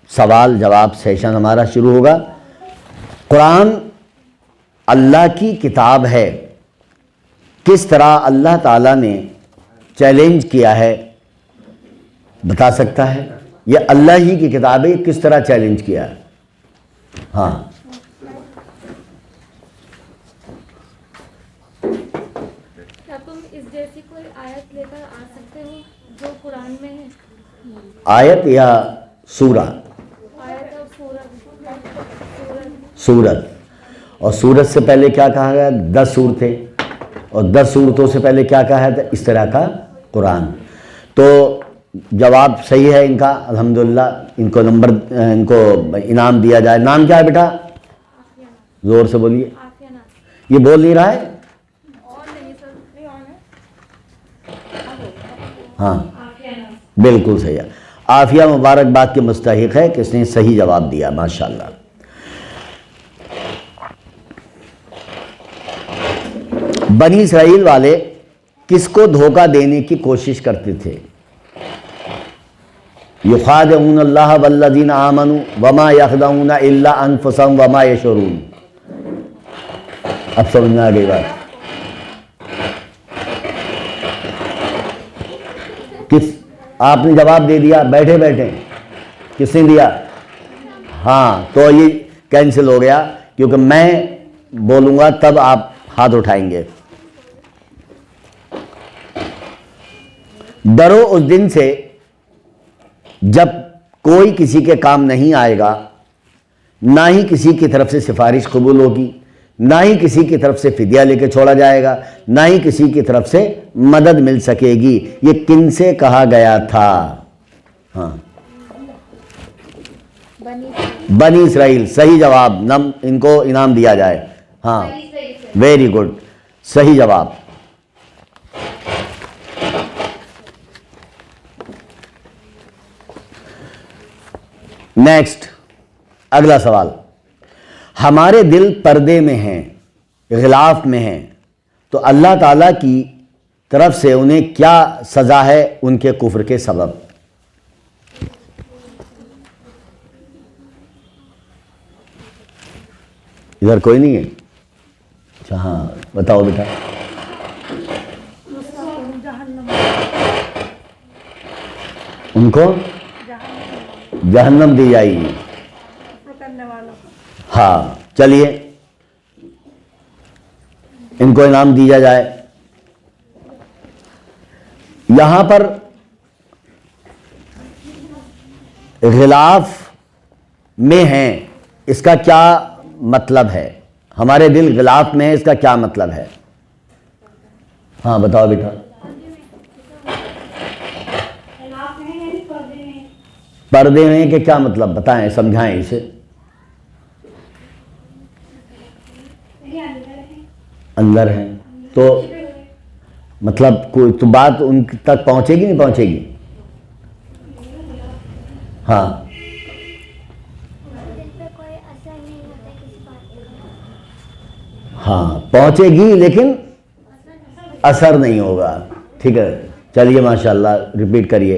सवाल जवाब सेशन हमारा शुरू होगा। कुरान अल्लाह की किताब है, किस तरह अल्लाह ताला ने चैलेंज किया है बता सकता है? यह अल्लाह ही की किताब है, किस तरह चैलेंज किया है? हाँ, क्या तुम इस जैसी कोई आयत लेकर आ सकते हो जो कुरान में है? आयत या सूरा? आयत और सूरत। सूरत। और सूरत से पहले क्या कहा गया? 10 सूर थे, और 10 सूरतों से पहले क्या कहा था? इस तरह का कुरान। तो जवाब सही है इनका, अल्हम्दुलिल्लाह। इनको नंबर, इनको इनाम दिया जाए। नाम क्या है बेटा? जोर से बोलिए। ये बोल नहीं रहा है? हाँ, बिल्कुल सही है। आफिया मुबारकबाद के मुस्तहिक है कि इसने सही जवाब दिया, माशाल्लाह। बनी इसराइल वाले किसको धोखा देने की कोशिश करते थे? युखादिऊन अल्लाह वल्लज़ीना आमनू वमा यखदऊन इल्ला अनफुसहुम वमा यशऊरून। अब समझ में आ गई बात? किस, आपने जवाब दे दिया बैठे बैठे, किसने दिया? हाँ, तो ये कैंसिल हो गया, क्योंकि मैं बोलूँगा तब आप हाथ उठाएंगे। डरो उस दिन से जब कोई किसी के काम नहीं आएगा, ना ही किसी की तरफ से सिफारिश कबूल होगी, ना ही किसी की तरफ से फिदिया लेके छोड़ा जाएगा, ना ही किसी की तरफ से मदद मिल सकेगी। ये किन से कहा गया था? हाँ, बनी इसराइल। सही जवाब, इनको इनाम दिया जाए। हाँ, वेरी गुड, सही जवाब। नेक्स्ट, अगला सवाल। हमारे दिल पर्दे में हैं, गिलाफ में हैं, तो अल्लाह ताला की तरफ से उन्हें क्या सज़ा है उनके कुफ्र के सबब? इधर कोई नहीं है? अच्छा, हाँ बताओ बेटा। उनको जहन्नम दी जाएगी। हाँ, चलिए इनको इनाम दिया जाए। यहां पर गिलाफ में हैं, इसका क्या मतलब है? हमारे दिल गिलाफ में है, इसका क्या मतलब है? हाँ बताओ बेटा। पर्दे में के क्या मतलब बताएं, समझाएं इसे। अंदर है तो मतलब कोई तो बात उन तक पहुंचेगी नहीं पहुंचेगी? हाँ, हाँ पहुंचेगी, लेकिन असर नहीं होगा। ठीक है, चलिए माशाल्लाह, रिपीट करिए।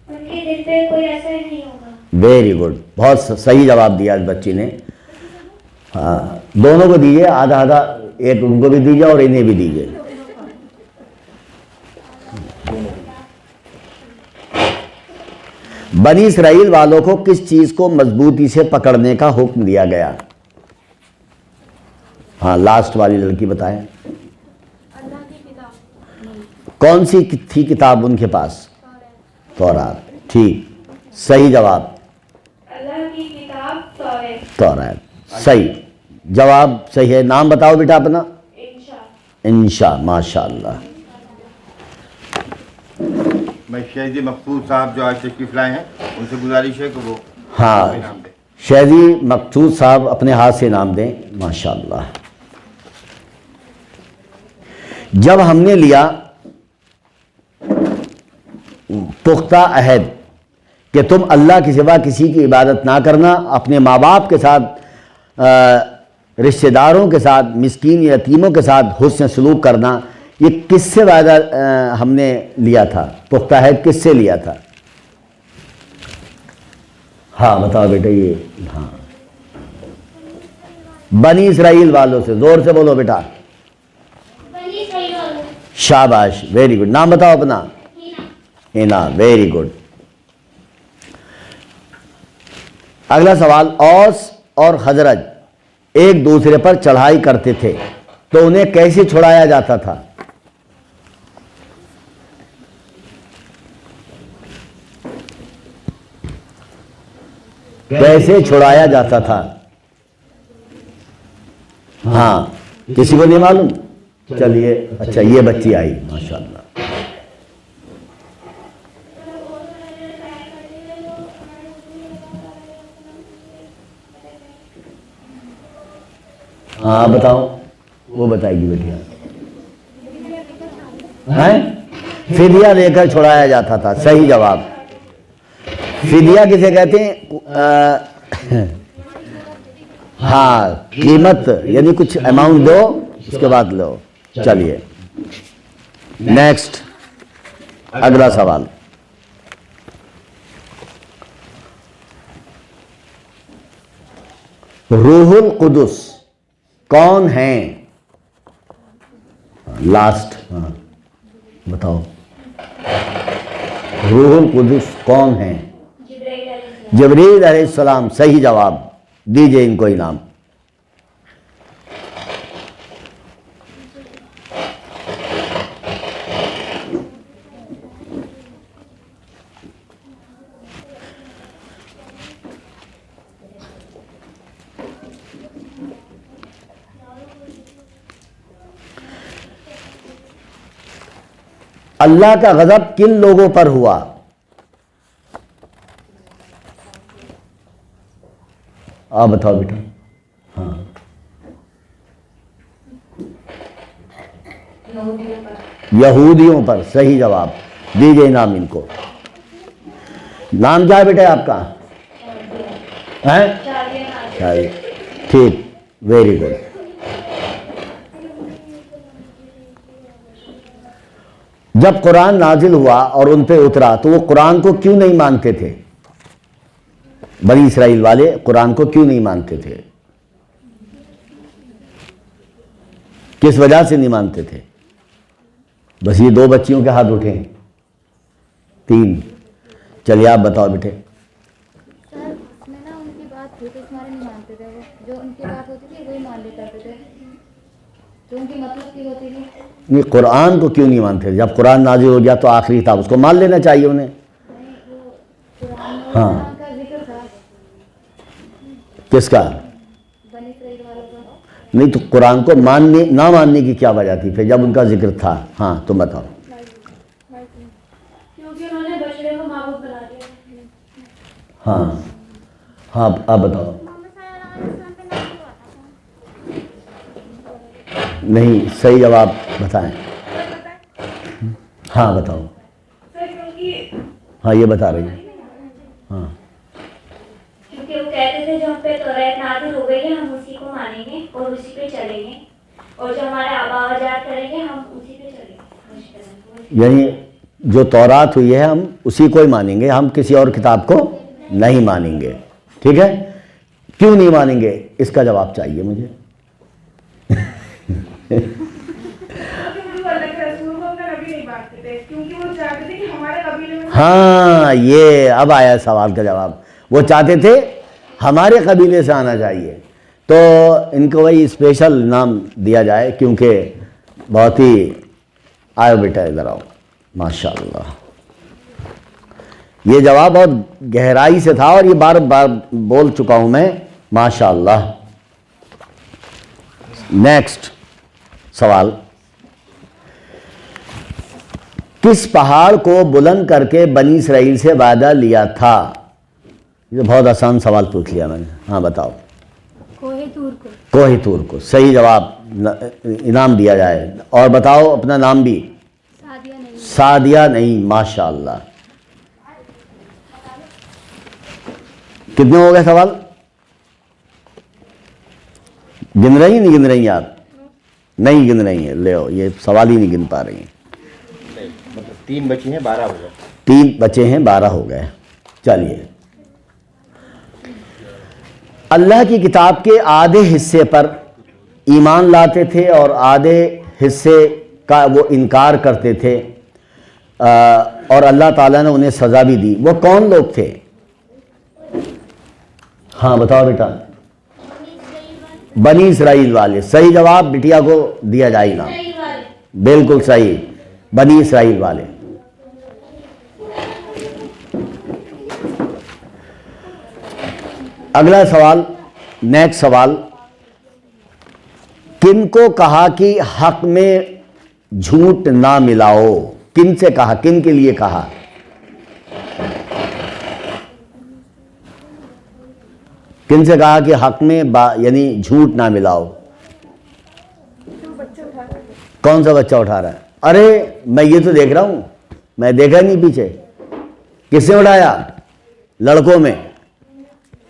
कोई असर नहीं होगा। वेरी गुड, बहुत सही जवाब दिया इस बच्ची ने। हाँ, दोनों को दीजिए, आधा आधा, एक उनको भी दीजिए और इन्हें भी दीजिए। बनी इसराइल वालों को किस चीज को मजबूती से पकड़ने का हुक्म दिया गया? हाँ, लास्ट वाली लड़की बताएं। अल्लाह की किताब। कौन सी थी किताब उनके पास? तौरात। ठीक, सही जवाब। अल्लाह की किताब तौरात। तौरात, सही जवाब, सही है। नाम बताओ बेटा अपना। इंशा। माशाअल्लाह। मैं शहजी मकसूद साहब जो आज तशरीफ लाए हैं, उनसे गुजारिश है कि वो हाँ, इनाम दें। शहजी मकसूद साहब अपने हाथ से इनाम दें। माशाअल्लाह। जब हमने लिया पुख्ता अहद कि तुम अल्लाह के सिवा किसी की इबादत ना करना, अपने माँ बाप के साथ, रिश्तेदारों के साथ, मिस्कीन यतीमों के साथ हुस्न सलूक करना, ये किससे वादा हमने लिया था? पुख्ता अहद किससे लिया था? हाँ बताओ बेटे ये, हाँ बनी इसराइल वालों से जोर से बोलो बेटा। शाबाश, वेरी गुड। नाम बताओ अपना। Hina, very good. अगला सवाल, औस और हजरज एक दूसरे पर चढ़ाई करते थे तो उन्हें कैसे छुड़ाया जाता था? कैसे छुड़ाया जाता था? हाँ, किसी को नहीं मालूम? चलिए, अच्छा ये बच्ची आई, माशाल्लाह। हाँ बताओ, वो बताएगी बेटिया। हैं? फिदिया देकर छुड़ाया जाता था, सही जवाब। फिदिया किसे कहते हैं? हाँ, कीमत, यानी कुछ अमाउंट दो उसके बाद लो। चलिए नेक्स्ट, अगला सवाल। रूहुल कुदुस कौन है? लास्ट, हाँ बताओ, रूहुल कुदुस कौन है? जिब्रील अलैहिस्सलाम, सही जवाब। दीजिए इनको इनाम। अल्लाह का गजब किन लोगों पर हुआ? आप बताओ बेटा। हाँ, यहूदियों पर, सही जवाब। दीजिए इनाम इनको। नाम क्या है बेटा आपका? हैं? ठीक, वेरी गुड। जब कुरान नाजिल हुआ और उन पे उतरा तो वो कुरान को क्यों नहीं मानते थे? बनी इसराइल वाले कुरान को क्यों नहीं मानते थे? किस वजह से नहीं मानते थे? बस ये दो बच्चियों के हाथ उठे, तीन। चलिए आप बताओ बेटे। सर उसमें ना उनकी बात थी तो तुम्हारे नहीं मानते थे, वो जो उनकी बात होती थी वही मान लिया करते थे, जो उनकी मतलब की होती थी। नहीं, कुरान को क्यों नहीं मानते? जब कुरान नाजिल हो गया तो आखिरी था, उसको मान लेना चाहिए उन्हें। नहीं, वो कुरान में हाँ। का जिक्र था, किसका? बनी इसराइल वालों का। नहीं तो कुरान को मानने ना मानने की क्या वजह थी फिर जब उनका जिक्र था? हाँ तुम बताओ। क्योंकि उन्होंने बछड़े को माबूद बना दिया। हाँ हाँ, आप बताओ। नहीं, सही जवाब बताएं। हाँ बताओ। हाँ ये बता रही है। हाँ, क्योंकि वो कहते थे जो हम पे तौरात नाज़िल हो गई है हम उसी को मानेंगे और उसी पे चलेंगे, और जो हमारे आबा अजाद करेंगे हम उसी पे चलेंगे। यानी जो तौरात हुई है हम उसी को ही मानेंगे, हम किसी और किताब को नहीं मानेंगे। ठीक है, क्यों नहीं मानेंगे इसका जवाब चाहिए मुझे। हाँ, ये अब आया सवाल का जवाब। वो चाहते थे हमारे कबीले से आना चाहिए, तो इनको वही स्पेशल नाम दिया जाए क्योंकि बहुत ही। आओ बेटा इधर आओ, माशाल्लाह। ये जवाब बहुत गहराई से था और ये बार बार बोल चुका हूं मैं, माशाल्लाह। नेक्स्ट सवाल, किस पहाड़ को बुलंद करके बनी इसराइल से वादा लिया था? ये बहुत आसान सवाल पूछ लिया मैंने। हाँ बताओ। कोहितूर को। कोहितूर को, सही जवाब। इनाम दिया जाए। और बताओ अपना नाम भी। सादिया नहीं। सादिया नहीं, माशाल्लाह। कितने हो गए सवाल? गिन रही नहीं गिन रही आप? नहीं गिन रही है, ले आओ, ये सवाल ही नहीं गिन पा रही हैं। मतलब 3 बचे हैं, 12 हो गए। 3 बचे हैं, 12 हो गए। चलिए अल्लाह की किताब के आधे हिस्से पर ईमान लाते थे और आधे हिस्से का वो इनकार करते थे, और अल्लाह ताला ने उन्हें सज़ा भी दी। वो कौन लोग थे? हाँ बताओ बेटा। बनी इसराइल वाले। सही जवाब बिटिया को दिया जाएगा। बिल्कुल सही, बनी इसराइल वाले। अगला सवाल, नेक्स्ट सवाल, किन को कहा कि हक में झूठ ना मिलाओ? किन से कहा, किन के लिए कहा? किन से कहा कि हक में यानी झूठ ना मिलाओ? कौन सा बच्चा उठा रहा है? अरे मैं ये तो देख रहा हूं, मैं देखा नहीं पीछे। किसने उठाया? लड़कों में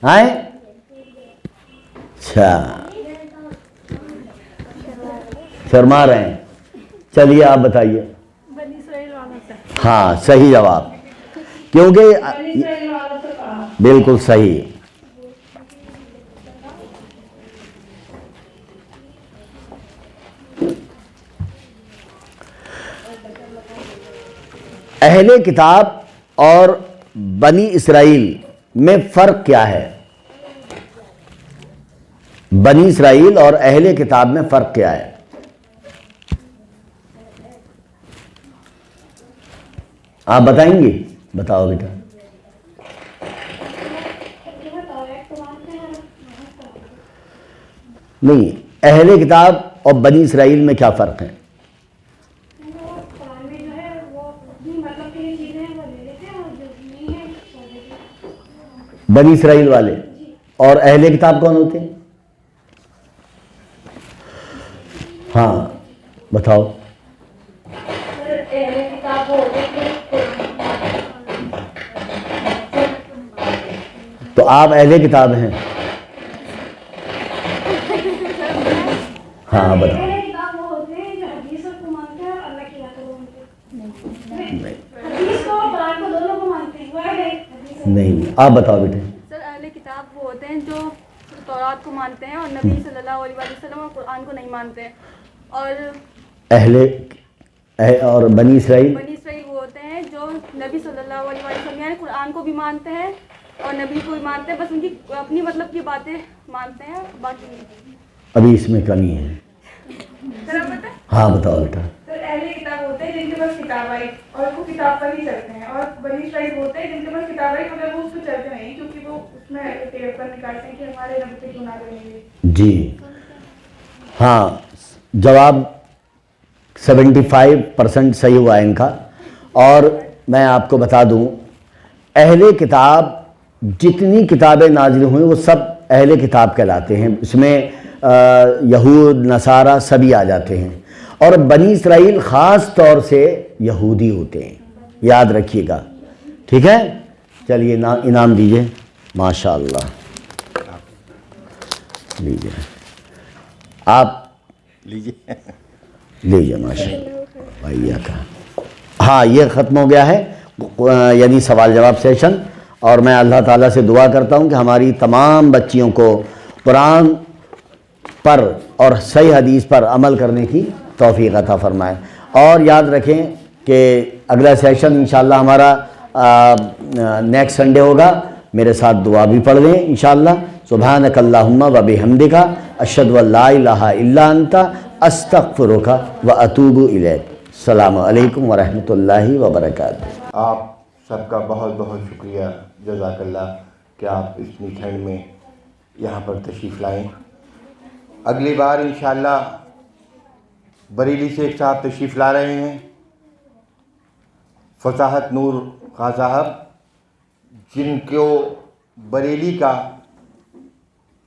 है? अच्छा, शर्मा रहे हैं। चलिए आप बताइए। हाँ सही जवाब, क्योंकि बिल्कुल सही। अहले किताब और बनी इसराइल में फ़र्क क्या है? बनी इसराइल और अहले किताब में फ़र्क क्या है? आप बताएंगे? बताओ बेटा। नहीं, अहले किताब और बनी इसराइल में क्या फ़र्क है? बनी इसराइल वाले और अहले किताब कौन होते हैं? हाँ बताओ। तो आप अहले किताब हैं? हाँ बताओ। नहीं, आप बताओ बेटे। सर अहले किताब वो होते हैं जो तौरात को मानते हैं और नबी सल्लल्लाहु अलैहि वसल्लम और कुरान को नहीं मानते हैं। और और बनी इसराइल वो होते हैं जो नबी सल्लल्लाहु अलैहि वसल्लम यानी कुरान को भी मानते हैं और नबी को भी मानते हैं, बस उनकी अपनी मतलब की बातें मानते हैं, बाकी नहीं। अभी इसमें कमी है। सर आप बताएं? हाँ बताओ बेटा। सर अहले किताब होते हैं जिनके पास किताब आई और वो किताब पर ही चलते हैं, और बनी इसराइल होते हैं जिनके पास किताब आई मगर वो उस पर चलते नहीं, क्योंकि वो उसमें पेपर निकालते हैं कि हमारे नबी पे क्यों ना करेंगे। जी हाँ, जवाब 75% सही हुआ इनका। और मैं आपको बता दूं, अहले किताब जितनी किताबें नाजिल हुई वो सब अहले किताब कहलाते हैं। इसमें यहूद नसारा सभी आ जाते हैं, और बनी इसराइल ख़ास तौर से यहूदी होते हैं, याद रखिएगा। ठीक है, चलिए इनाम दीजिए। माशाअल्लाह, लीजिए आप, लीजिए लीजिए माशाअल्लाह भैया का। हाँ, ये ख़त्म हो गया है यानी सवाल जवाब सेशन। और मैं अल्लाह ताला से दुआ करता हूँ कि हमारी तमाम बच्चियों को कुरान पर और सही हदीस पर अमल करने की तौफीक अता फरमाए। और याद रखें कि अगला सेशन इंशाअल्लाह हमारा नेक्स्ट संडे होगा। मेरे साथ दुआ भी पढ़ लें इंशाअल्लाह। सुब्हानकल्लाहुम्मा व बिहम्दिका अशहदु अल्ला इलाहा इल्ला अंता अस्तगफिरुका व अतूबु इलैक। अस्सलामु अलैकुम व रहमतुल्लाहि व बरकातुहू। आप सबका बहुत बहुत शुक्रिया, जज़ाकल्लाह, कि आप इतनी ठंड में यहाँ पर तशरीफ़ लाएँ। अगली बार इंशाअल्लाह बरेली से एक साहब तशरीफ़ ला रहे हैं, फसाहत नूर खां साहब, जिनको बरेली का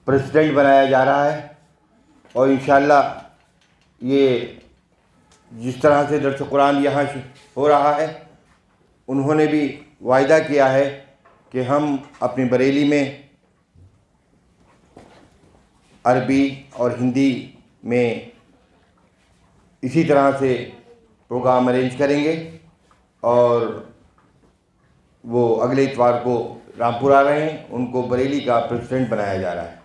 प्रेसिडेंट बनाया जा रहा है। और इंशाअल्लाह ये जिस तरह से दर्स कुरान यहाँ हो रहा है, उन्होंने भी वायदा किया है कि हम अपनी बरेली में अरबी और हिंदी में इसी तरह से प्रोग्राम अरेंज करेंगे। और वो अगले इतवार को रामपुर आ रहे हैं, उनको बरेली का प्रेसिडेंट बनाया जा रहा है।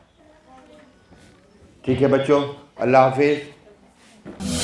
ठीक है बच्चों, अल्लाह हाफिज़।